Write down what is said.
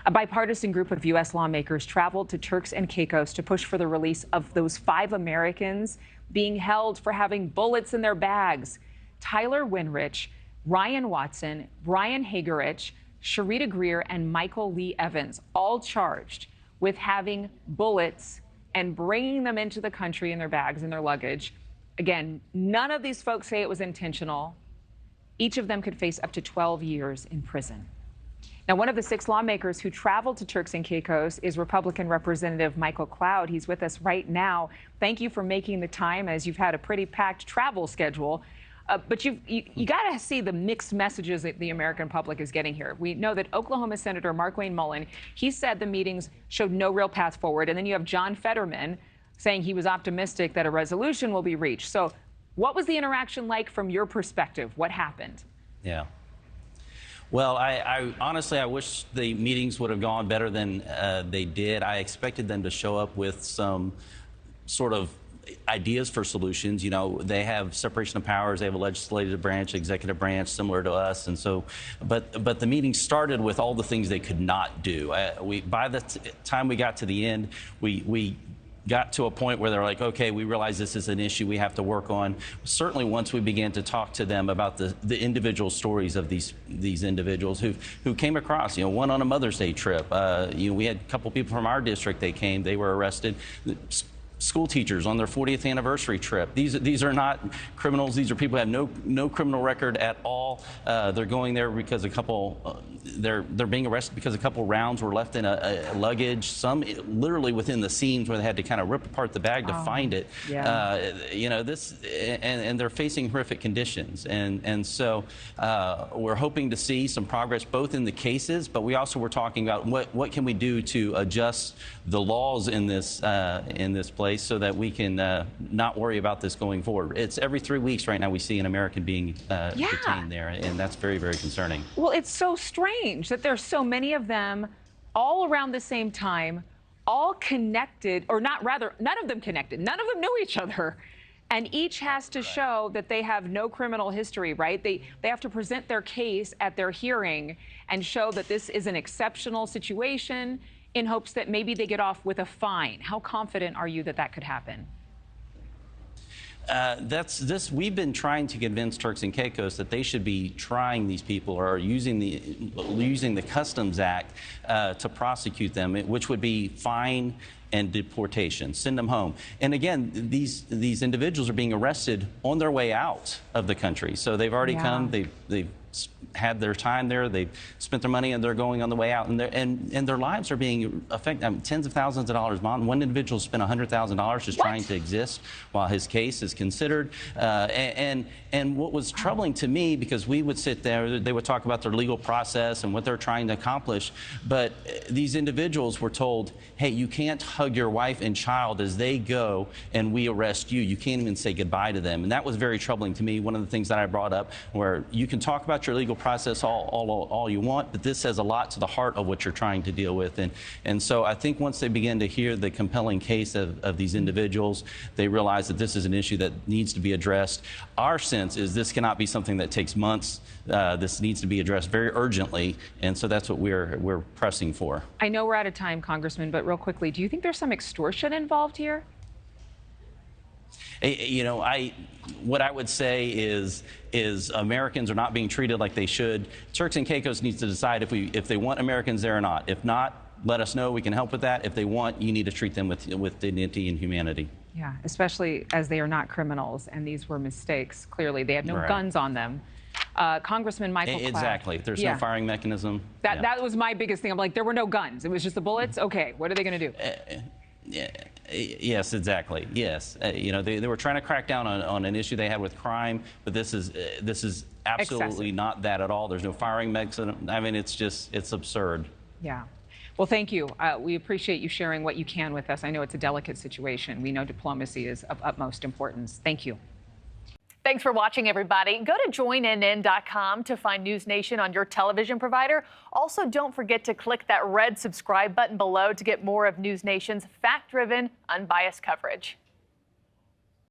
A bipartisan group of U.S. lawmakers traveled to Turks and Caicos to push for the release of those 5 Americans being held for having bullets in their bags. Tyler Winrich, Ryan Watson, Brian Hagerich, Sharita Greer, and Michael Lee Evans, all charged with having bullets and bringing them into the country in their bags, in their luggage. Again, none of these folks say it was intentional. Each of them could face up to 12 years in prison. Now, one of the 6 lawmakers who traveled to Turks and Caicos is Republican Representative Michael Cloud. He's with us right now. Thank you for making the time, as you've had a pretty packed travel schedule. But you got to see the mixed messages that the American public is getting here. We know that Oklahoma Senator Markwayne Mullin, he said the meetings showed no real path forward. And then you have John Fetterman saying he was optimistic that a resolution will be reached. So what was the interaction like from your perspective? What happened? Yeah. Well, I honestly, I wish the meetings would have gone better than they did. I expected them to show up with some sort of ideas for solutions. You know, they have separation of powers. They have a legislative branch, executive branch, similar to us. And so, but the meeting started with all the things they could not do. By the time we got to the end, we got to a point where they're like, okay, we realize this is an issue we have to work on. Certainly once we began to talk to them about the individual stories of these individuals who came across, you know, one on a Mother's Day trip. You know, we had a couple people from our district, they were arrested. School teachers on their 40th anniversary trip. These are not criminals. These are people who have no criminal record at all. They're going there because they're being arrested because a couple rounds were left in a luggage. Some literally within the scenes where they had to kind of rip apart the bag to find it. Yeah. You know, and they're facing horrific conditions. And so we're hoping to see some progress both in the cases, but we also were talking about what can we do to adjust the laws in this place, so that we can not worry about this going forward. It's every 3 weeks right now we see an American being detained there, and that's very, very concerning. Well, it's so strange that there's so many of them all around the same time, all connected, or not, rather, none of them connected. None of them know each other. And each has to show that they have no criminal history, right? They have to present their case at their hearing and show that this is an exceptional situation, in hopes that maybe they get off with a fine. How confident are you that that could happen? We've been trying to convince Turks and Caicos that they should be trying these people or using the Customs Act to prosecute them, which would be fine and deportation, send them home. And again, these individuals are being arrested on their way out of the country. So they've already come, they've had their time there, they've spent their money, and they're going on the way out, and their lives are being affected. Tens of thousands of dollars. One individual spent $100,000 just trying to exist while his case is considered. And what was troubling to me, because we would sit there, they would talk about their legal process and what they're trying to accomplish, but these individuals were told, hey, you can't hug your wife and child as they go and we arrest you. You can't even say goodbye to them. And that was very troubling to me. One of the things that I brought up, where you can talk about your legal process all you want, but this says a lot to the heart of what you're trying to deal with. And so I think once they begin to hear the compelling case of these individuals, they realize that this is an issue that needs to be addressed. Our sense is this cannot be something that takes months. This needs to be addressed very urgently, and so that's what we're pressing for. I know we're out of time, Congressman, but real quickly, do you think there's some extortion involved here? You know, what I would say is Americans are not being treated like they should. Turks and Caicos needs to decide if they want Americans there or not. If not, let us know. We can help with that. If they want, you need to treat them with dignity and humanity. Yeah, especially as they are not criminals, and these were mistakes. Clearly, they had no guns on them. Congressman Michael Cloud. Exactly. There's no firing mechanism. That was my biggest thing. I'm like, there were no guns. It was just the bullets. Okay, what are they going to do? Yes, exactly. Yes, you know, they were trying to crack down on an issue they had with crime, but this is absolutely not that at all. There's no firing mechanism. I mean, it's absurd. Yeah. Well, thank you. We appreciate you sharing what you can with us. I know it's a delicate situation. We know diplomacy is of utmost importance. Thank you. Thanks for watching, everybody. Go to joinnn.com to find NewsNation on your television provider. Also, don't forget to click that red subscribe button below to get more of NewsNation's fact-driven, unbiased coverage.